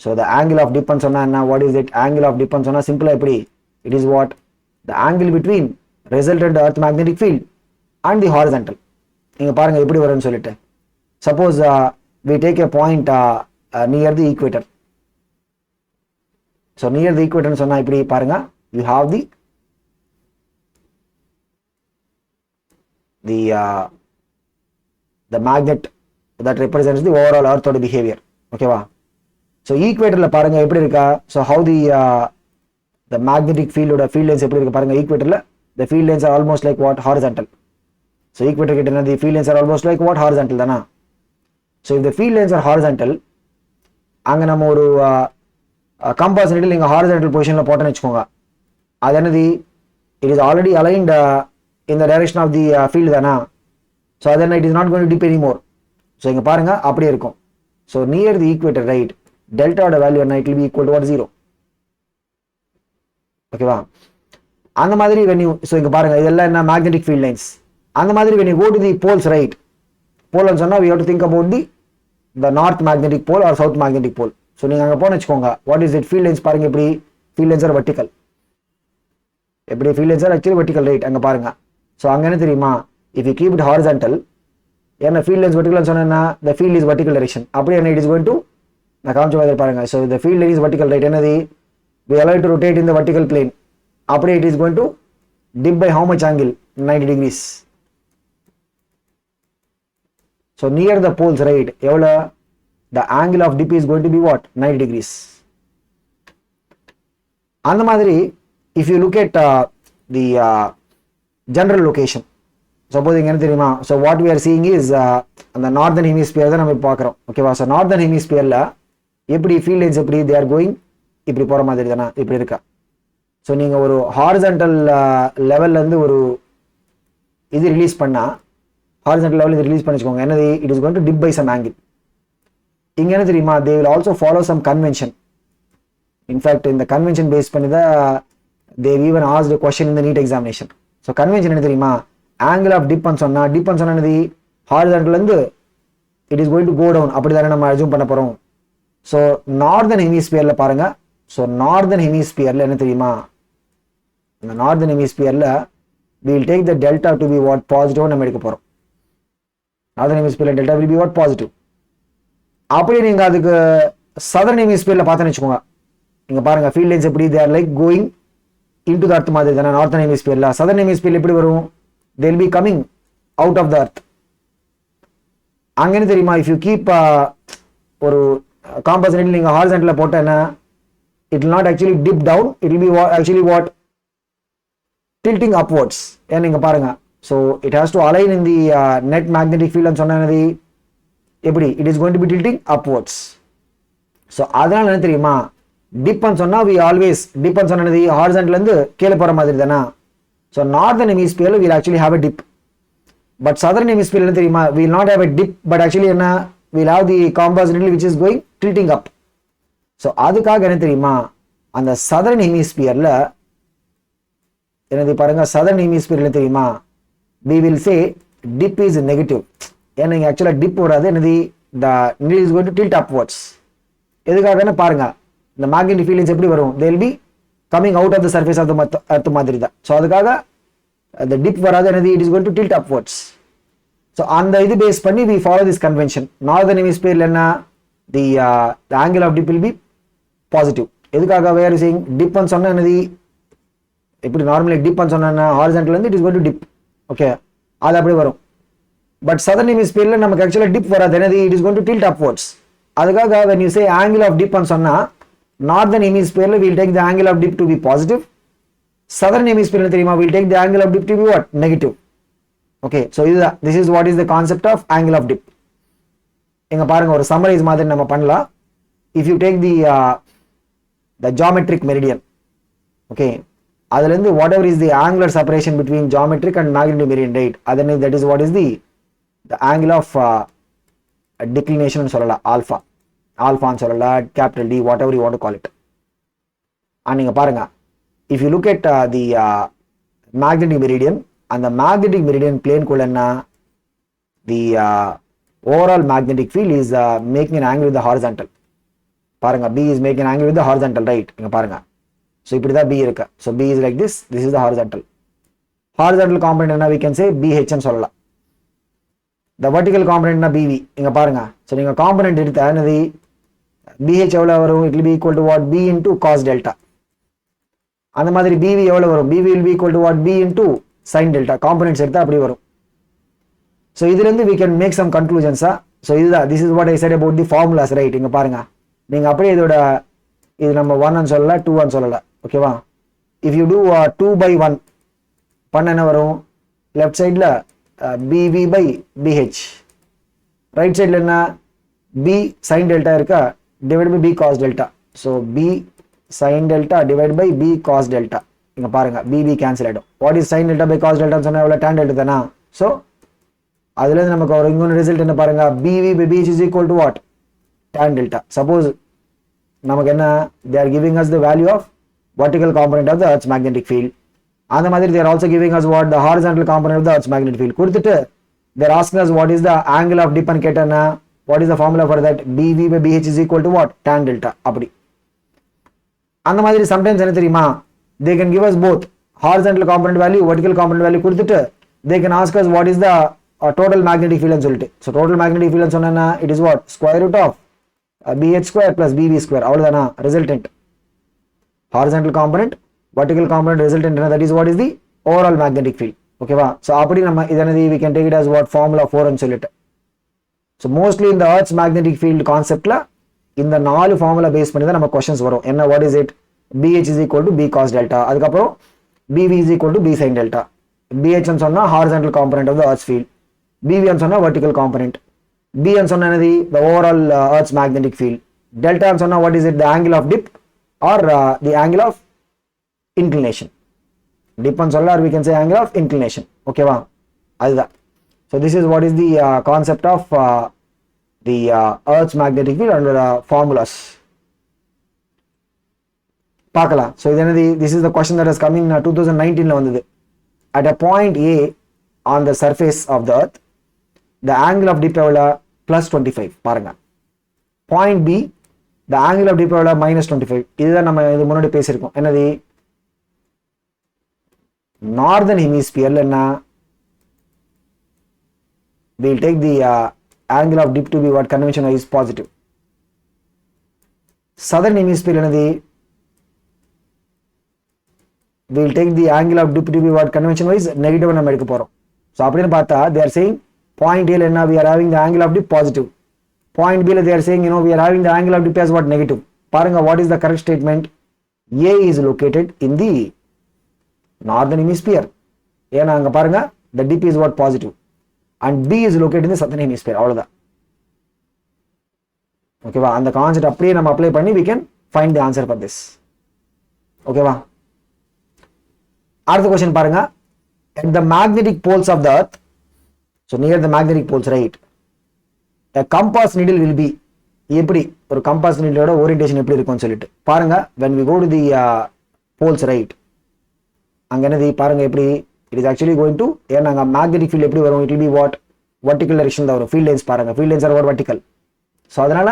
so the angle of dip ன்னு சொன்னா என்ன, what is it, angle of dip ன்னு சொன்னா சிம்பிளா எப்படி, it is what, the angle between resultant earth magnetic field and the horizontal. நீங்க பாருங்க எப்படி வரும்னு சொல்லிட்டு, suppose we take a point near the equator. so near the equator ன்னு சொன்னா இப்படி பாருங்க, you have the magnet that represents the overall earth or behavior. ஓகேவா? so equatorல பாருங்க எப்படி இருக்கா, so how the magnetic field ஓட field lines எப்படி இருக்கு பாருங்க. equatorல the field lines are almost like what, horizontal. so equator கிட்ட என்ன, the field lines are almost like what, horizontal தானா. so if the field lines are horizontal, அங்க நம்ம ஒரு compass needle நீங்க horizontal positionல போட்டேன்னு வெச்சுக்கோங்க, அது என்னது, it is already aligned in the direction of the field தானா. so then it is not going to dip anymore. so இங்க பாருங்க அப்படியே இருக்கும். so near the equator, right, delta ஓட வேல்யூ என்ன, it will be equal to what, 0. ஓகேவா? அந்த மாதிரி when you, so இங்க பாருங்க இதெல்லாம் என்ன, magnetic field lines. அந்த மாதிரி when you go to the poles, right, pole ன்னு சொன்னா we have to think about the north magnetic pole or south magnetic pole. so நீங்க அங்க போன வெச்சுக்கோங்க, what is it, field lines பாருங்க எப்படி, field lines are vertical. எப்படி field lines are actually vertical, right, அங்க பாருங்க. so அங்க என்ன தெரியுமா, if you keep it horizontal, என்ன field lines vertical ன்னு சொன்னா the field is vertical direction. அப்படி என்ன, it is going to, நான் காமிச்ச மாதிரி பாருங்க, so the field line is vertical, right, என்னது, we allow it to rotate in the vertical plane. அப்படி it is going to dip by how much angle, 90 degrees. so near the poles, right, எவ்வளவு, the angle of dip is going to be what, 90 degrees. அந்த மாதிரி if you look at the general location, suppose இங்க என்ன தெரியுமா, so what we are seeing is அந்த northern hemisphere தான் நம்ம பார்க்கிறோம். ஓகேவா? so northern hemisphereல எப்படி field lines எப்படி they are going இப்படி போற மாதிரி தானா, இப்படி இருக்கா. so நீங்க ஒரு horizontal லெவல்ல இருந்து ஒரு இது ரிலீஸ் பண்ணா, horizontal level இது ரிலீஸ் பண்ணிச்சுக்கோங்க, என்னது, it is going to dip by some angle. இங்க என்ன தெரியுமா, they will also follow some convention. in fact இந்த convention பேஸ் பண்ணி தான் they even asked a question in the NEET examination. so convention என்ன தெரியுமா, angle of dip ன்னு சொன்னா, dip ன்னு சொன்னா என்னது, horizontal இருந்து it is going to go down, அப்படிதானே நம்ம அஸ்யூம் பண்ண போறோம். so northern hemisphereல பாருங்க, so northern hemisphereல என்ன தெரியுமா, இந்த northern hemisphereல we will take the delta to be what, positive நம்ம எடுக்க போறோம். northern hemisphereல delta will be what, positive. அப்படியே நீங்க அதுக்கு southern hemisphereல பார்த்தேன்னு வெச்சுக்கோங்க, இங்க பாருங்க field lines எப்படி, they are like going into the earth மாதிரி தானே. northern hemisphereல, southern hemisphereல எப்படி வரும், they will be coming out of the earth. அங்க என்ன தெரியுமா, if you keep ஒரு compass needle நீங்க horizontal போட்டேன்னா, it will not actually dip down, it will be actually what, tilting upwards. ஏன் நீங்க பாருங்க, so it has to align in the net magnetic field ன்னு சொன்னா என்னது, எப்படி it is going to be tilting upwards. So அதனால என்ன தெரியுமா, டிப்னு சொன்னா we always டிப்னு சொன்னது ஹாரிசான்டல்ல இருந்து கீழே போற மாதிரி தானா. ஸோ நார்தர்ன் ஹெமிஸ்பியர்ல will actually have a dip, but southern ஹெமிஸ்பியர்ல என்ன தெரியுமா, we will not have a dip, but actually என்ன we will have the compass needle which is going tilting up. So அதுக்காக என்ன தெரியுமா, அந்த சதர்ன் ஹெமிஸ்பியர்ல என்னது பாருங்க, சதர்ன் ஹெமிஸ்பியர்ல தெரியுமா we will say dip is negative. ஏன்னா இங்க ஆக்சுவலா டிப் வராது, என்னது the needle is going to tilt upwards. எதுக்காக பாருங்க, இந்த மேக்னெட்டிக் ஃபீல்ட்ஸ் எப்படி வரும், they will be coming out of the surface of the earth மாதிரி தான். ஸோ அதுக்காக the dip வராது, என்னது it is going to tilt upwards. So அந்த இது பேஸ் பண்ணி we follow this convention. Northern ஹெமிஸ்பியர்ல என்ன the angle of dip will be positive. எதுக்காக we are saying dip ன்னு சொன்னா என்னது, எப்படி நார்மலி dip ன்னு சொன்னா ஹாரிசான்டல் இருந்து it is going to dip. Okay, அது அப்படி வரும். பட் சதர்ன் ஹெமிஸ்பியர்ல நமக்கு ஆக்சுவலா டிப் வராது, என்னது it is going to tilt upwards. அதுக்காக when you say angle of dip ன்னு சொன்னா northern ஹெமிஸ்பியர்ல we will take the angle of dip to be positive. Southern ஹெமிஸ்பியர்ல தெரியுமா we will take the angle of dip to be what, negative. Okay, so இதுதான் this is what is the concept of angle of dip. இங்க பாருங்க ஒரு summarise மாதிரி நம்ம பண்ணலாம். if you take the geometric meridian, okay, அதுல இருந்து whatever is the angular separation between geometric and magnetic meridian, right, that is what is the angle of declination னு சொல்லலாம், alpha னு சொல்லலாம், capital D, whatever you want to call it. நீங்க பாருங்க if you look at the magnetic meridian, and the magnetic meridian plane குள்ள என்ன the overall magnetic field is making an angle with the horizontal. பாருங்க B is making an angle with the horizontal, right, இங்க பாருங்க. So இப்படி தான் B இருக்கு. So B is like this is the horizontal component என்ன we can say BH ன்னு சொல்லலாம். the vertical component என்ன BV, இங்க பாருங்க. ஸோ நீங்க காம்பனன்ட் எடுத்தா என்னது BH எவ்வளவு வரும், it will be equal to what, B into cos delta. அந்த மாதிரி BV எவ்வளவு வரும், BV will be equal to what, B into sin delta. Components எடுத்தா அப்படி வரும். ஸோ இதுல இருந்து we can make some conclusions. So இதுதான் this is what I said about the formulas, right. இங்க பாருங்க, நீங்க அப்படியே இதோட இது நம்ம 1 ன்னு சொல்லல 2 ன்னு சொல்லல, ஓகேவா. if you do 2 by 1 பண்ண என்ன வரும், லெஃப்ட் சைடுல BV by BH, ரைட் சைடுல என்ன B sin delta இருக்கா divided by B cos delta. so B sin delta divided by B cos delta. இங்க பாருங்க BB கேன்சல் ஆயிடும். what is sin delta by cos delta ன்னு சொன்னா எவ்வளவு, tan delta தானா. so அதுல இருந்து நமக்கு ஒரு இன்னொரு ரிசல்ட் என்ன பாருங்க, BV by BH is equal to what, tan delta. suppose நமக்கு என்ன, they are giving us the value of vertical component of the earth's magnetic field. அந்த மாதிரி they are also giving us what, the horizontal component of the earth's magnetic field. கொடுத்துட்டு they are asking us what is the angle of dip ன்னு கேட்டனா what is the formula for that, BV by BH is equal to what, tan delta. அப்படி அந்த மாதிரி sometimes என்ன தெரியுமா, they can give us both horizontal component value, vertical component value கொடுத்துட்டு they can ask us what is the total magnetic field ன்னு சொல்லிட்டு. so total magnetic field ன்னு சொன்னா it is what, square root of BH square plus BV square, அவ்வளவுதானா resultant. horizontal component, vertical component, resultant, that is what is the overall magnetic field. ஓகேவா. So அப்படி நம்ம இதனது we can take it as what, formula 4 ன்னு சொல்லிட்டு. So mostly இந்த earth's magnetic field கான்செப்ட்ல இந்த 4 formula base பண்ணி தான் நம்ம கொஸ்டின்ஸ் வரும். என்ன, what is it, BH is equal to B cos delta, அதுக்கப்புறம் BV is equal to B sin delta. BH ன்னு சொன்னா horizontal component of the earth's field, BV ன்னு சொன்னா vertical component, B ன்னு சொன்னா என்னது, the overall earth's magnetic field, delta ன்னு சொன்னா what is it, the angle of dip or the angle of inclination. dip ன்னு சொல்ல, or we can say angle of inclination. ஓகேவா, அதுதான். so this is what is the concept of the earth's magnetic field under formulas. பார்க்கலாம். so இது என்னது, this is the question that has come in 2019ல வந்தது. at a point A on the surface of the earth, the angle of dip எவ்வளோ, +25. பாருங்க, point B, the angle of dip எவ்வளோ, -25. இதுதான் நம்ம இது முன்னாடி பேசியிருக்கோம். என்னது, நார்தர்ன் ஹெமிஸ்பியர்ல என்ன, we will take the angle of dip to be what, convention is positive. southern hemisphere என்னது, we will take the angle of dip to be what, convention wise negative நம்ம எடுக்க போறோம். so அப்படின்னு பார்த்தா they are saying point A என்ன, we are having the angle of dip positive. point B they are saying we are having the angle of dip as what, negative. பாருங்க, what is the correct statement, A is located in the northern hemisphere. ஏன்னா அங்க பாருங்க the dip is what, positive, and B is located in the southern hemisphere. அவ்வளவுதான். ஓகேவா, அந்த concept அப்படியே நம்ம apply பண்ணி we can find the answer for this. ஓகேவா, அடுத்த கொஸ்டின் பாருங்க. At the magnetic poles of the earth, so near the magnetic poles, right, a compass needle will be, எப்படி ஒரு கம்பாஸ் நீடலோட ஓரியன்டேஷன் எப்படி இருக்கும்னு சொல்லிட்டு பாருங்க. when we go to the poles, right, அங்க என்னது பாருங்க எப்படி it is actually going to, ஏன்னா அங்க magnetic field எப்படி வரும், it will be what, vertical direction தான் வரும். field lines பாருங்க, field lines are what, vertical. so அதனால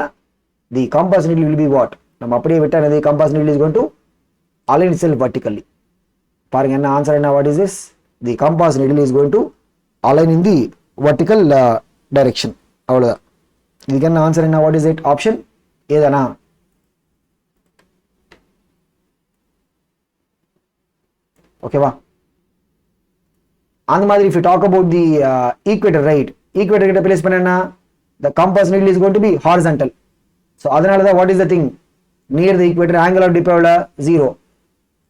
the compass needle will be what, நம்ம அப்படியே விட்டா என்னது compass needle is going to align itself vertically. பாருங்க என்ன ஆன்சர் என்ன, what is this, the compass needle is going to align in the vertical direction. அவ்வளவுதான். இதுக்கு என்ன ஆன்சர் என்ன, what is it, ஆப்ஷன் ஏதானா. ஓகேவா, அந்த மாதிரி if you talk about the equator, right, equator கிட்ட பிளேஸ் பண்ணனா the compass needle is going to be horizontal. so அதனால தான் what is the thing, near the equator angle of dip எவ்வளவு 0,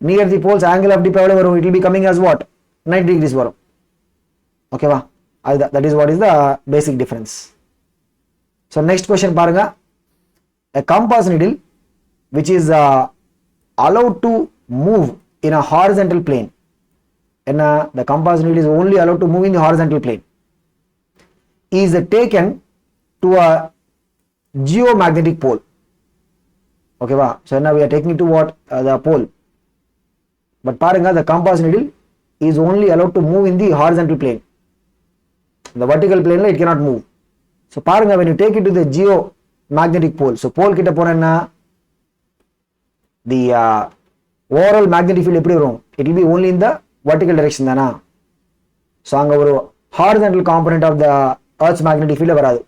near the poles angle of dip எவ்வளவு வரும், it will be coming as what, 90 degrees வரும். ஓகேவா, அதுதான், that is what is the basic difference. so next question பாருங்க. a compass needle which is allowed to move in a horizontal plane, and the compass needle is only allowed to move in the horizontal plane, is taken to a geomagnetic pole. ஓகேவா, so now we are taking it to what, the pole, but பாருங்க the compass needle is only allowed to move in the horizontal plane, the vertical plane la it cannot move. so பாருங்க when you take it to the geomagnetic pole, so pole கிட்ட போனேன்னா the overall magnetic field எப்படி வரும், it will be only in the vertical direction தானா. so அங்க ஒரு horizontal component of the earth's magnetic field வராது.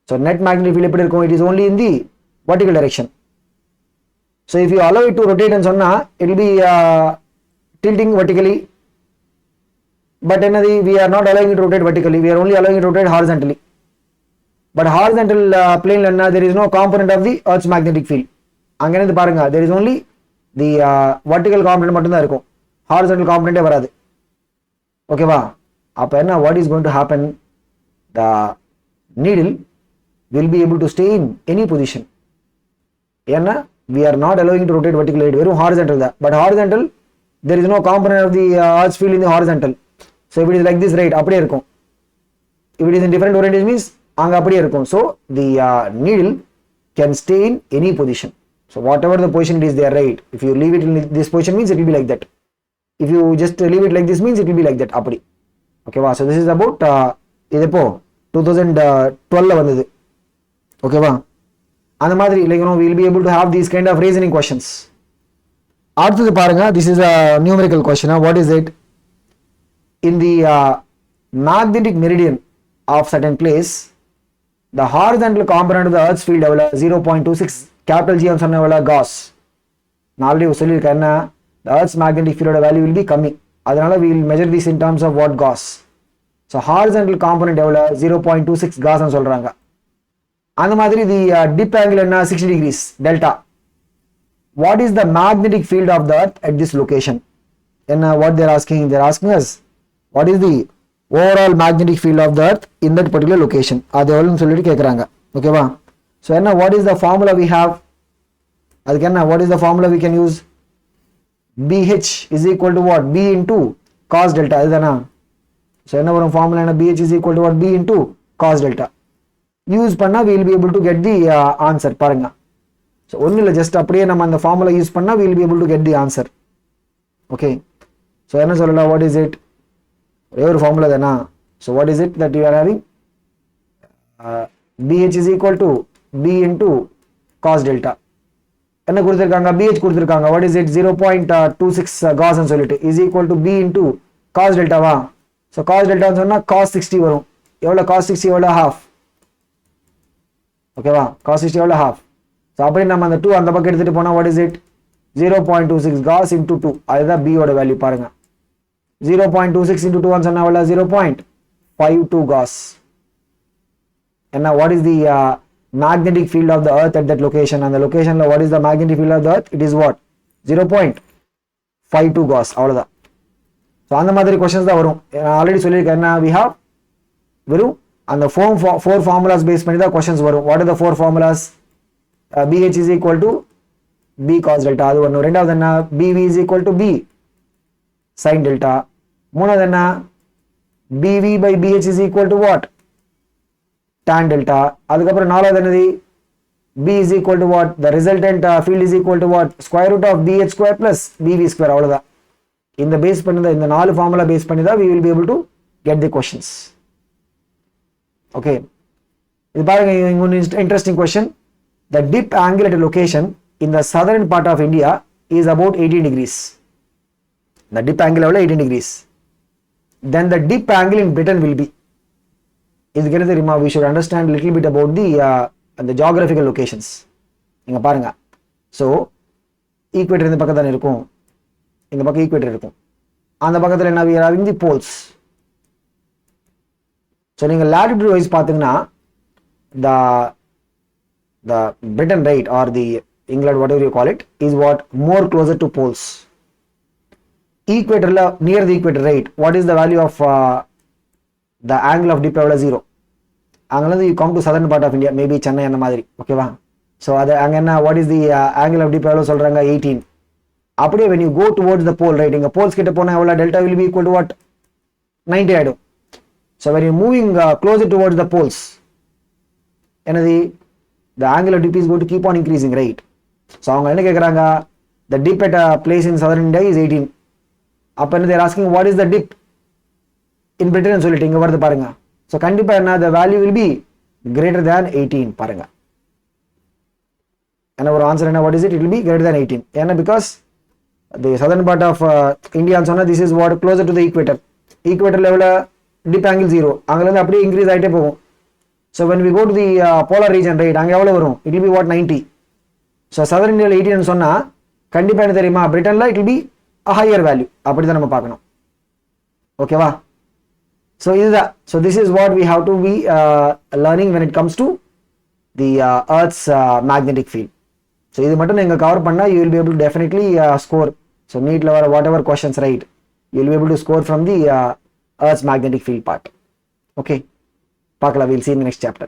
so net magnetic field எப்படி இருக்கும், it is only in the vertical direction. so if you allow it to rotate and சொன்னா it will be tilting vertically, but என்னது we are not allowing it to rotate vertically, we are only allowing it to rotate horizontally. but horizontal plane la there is no component of the earth's magnetic field. அங்க என்னது பாருங்க, there is only the vertical component மட்டும் தான் இருக்கும், horizontal component வராது. ஓகேவா, அப்ப என்ன what is going to happen, the needle will be able to stay in any position. ஏன்னா we are not allowing it to rotate vertically, வெறும் horizontal தான். but horizontal there is no component of the earth's field in the horizontal. so if it is like this, right, அப்படியே இருக்கும். if it is in different orientation means அங்க அப்படியே இருக்கும். so the needle can stay in any position. so whatever the position it is there, right, if you leave it in this position means it will be like that, if you just leave it like this means it will be like that அப்படி. ஓகேவா, so this is about இது எப்போ 2012 ல வந்தது. ஓகேவா, அந்த மாதிரி like you know we will be able to have these kind of reasoning questions. அடுத்தது பாருங்க, this is a numerical question. what is it, in the magnetic meridian of certain place, the horizontal component of the earth's field எவ்வளவு 0.26 capital G சொன்ன எவ்வளவு Gauss. நான் already சொல்லியிருக்கேன் என்ன, the earth's magnetic field value will be கம்மி, அதனால we will measure this in terms of what, Gauss. so horizontal component எவ்வளவு 0.26 Gauss னு சொல்றாங்க. அந்த மாதிரி the dip angle என்ன 60 degrees delta. what is the magnetic field of the earth at this location, and what they are asking us what is the overall magnetic field of the earth in that particular location, அது எவ்வளவுன்னு சொல்லிட்டு கேக்குறாங்க. ஓகேவா, so என்ன what is the formula we have, அதுக்கு என்ன what is the formula we can use, BH is equal to what, B into cos delta, இதுதானா. so என்ன வரும் formula என்ன, BH is equal to what, B into cos delta. Use பண்ணா we will be able to get the answer. பாருங்க, so ஒண்ணு இல்ல, just அப்படியே நம்ம அந்த formula யூஸ் பண்ணா we will be able to get the answer. okay, so என்ன சொல்லலாம், what is it, ஒரு formula தானா. so what is it that you are having, BH is equal to B into cos delta. என்ன கொடுத்திருக்காங்க, BH கொடுத்திருக்காங்க, what is it 0.26 Gauss னு சொல்லிட்டு is equal to B into cos delta வா. so cos delta னு சொன்னா cos 60 வரும். எவ்வளவு cos 60 எவ்வளவு half. ஓகேவா, cos 60 எவ்வளவு half. so அப்படி நம்ம அந்த 2 அந்த பக்கம் எடுத்துட்டு போனா what is it 0.26 Gauss into 2, அதுதான் B ஓட வேல்யூ. பாருங்க 0.26 into 2 னு சொன்னா எவ்வளவு 0.52 Gauss. and what is the magnetic field of the earth at that location, and the location la what is the magnetic field of the earth, it is what 0.52 Gauss. அவ்வளவுதான். so அந்த மாதிரி questions தான் வரும். Already சொல்லியிருக்கேன் என்ன, we have வெறும் அந்த four formulas base பண்ணி தான் questions வரும். What are the four formulas? BH is equal to B cos delta, அது ஒன்று. ரெண்டாவது என்ன, BV is equal to B sin delta. மூணாவது என்ன, BV by BH is equal to what? Tan delta. அதுக்கப்புறம் நாலாவது என்னது, B is equal to what? The resultant field is equal to what? Square root of BH square plus BV square. அவ்வளவுதான். இந்த base பண்ணி தான், இந்த 4 ஃபார்முலா பேஸ் பண்ணி தான் we will be able to get the questions. Okay, இது பாருங்க, இன்னொரு interesting question. The dip angle at a location in the southern part of India is about 18 degrees. The dip angle எவ்வளவு, 18 degrees. Then the dip angle in Britain will be, இதுக்கு என்ன தெரியுமா, we should understand little bit about the geographical locations. இங்க பாருங்க, so equator இந்த பக்கம் தானே இருக்கும், இந்த பக்கம் equator இருக்கும், அந்த பக்கத்துல என்ன, we are having the poles. So நீங்க latitude wise பாத்தீங்கன்னா the Britain, right, or the England, whatever you call it, is what, more closer to poles. Equator near the equator, right, what is the value of the angle of dip எவ்வளவு, 0. அங்கேருந்து you come to southern part of India, maybe Chennai அந்த மாதிரி, ஓகேவா. So அது அங்கே என்ன, what is the angle of dip எவ்வளோ சொல்கிறாங்க, 18. அப்படியே when you go towards the pole, right, இங்கே போல்ஸ் கிட்ட போனால் எவ்வளோ, delta will be equal to what, 90 ஆகிடும். So when you moving closer towards the poles, என்னது, the angle of dip is going to keep on increasing, right. So அவங்க என்ன கேட்குறாங்க, the dip at a place in southern India is 18. அப்போ என்ன, they are asking what is the dip in Britain சொல்லிட்டு இங்கே வருது பாருங்க. So கண்டிப்பா என்ன, the value will be greater than 18 பாருங்க. என்ன ஒரு ஆன்சர் என்ன, what is it, it will be greater than 18. ஏன்னா because the southern part of India சொன்னா this is what, closer to the equator. Equator level dip angle 0, அங்கேருந்து அப்படியே increase ஆகிட்டே போகும். So when we go to the polar region, right, அங்கே எவ்வளோ வரும், it will be what, 90. So southern India 18 சொன்னா கண்டிப்பா என்ன தெரியுமா, பிரிட்டன்ல it will be a higher value. அப்படி தான் நம்ம பார்க்கணும், ஓகேவா. So இதுதான், so this is what we have to be learning when it comes to the Earth's magnetic field. So இது மட்டும் நீங்க கவர் பண்ணா you will be able to definitely score. So neatல வர whatever questions, right, you will be able to score from the Earth's magnetic field part. Okay, பார்க்கலாம், we'll see in the next chapter.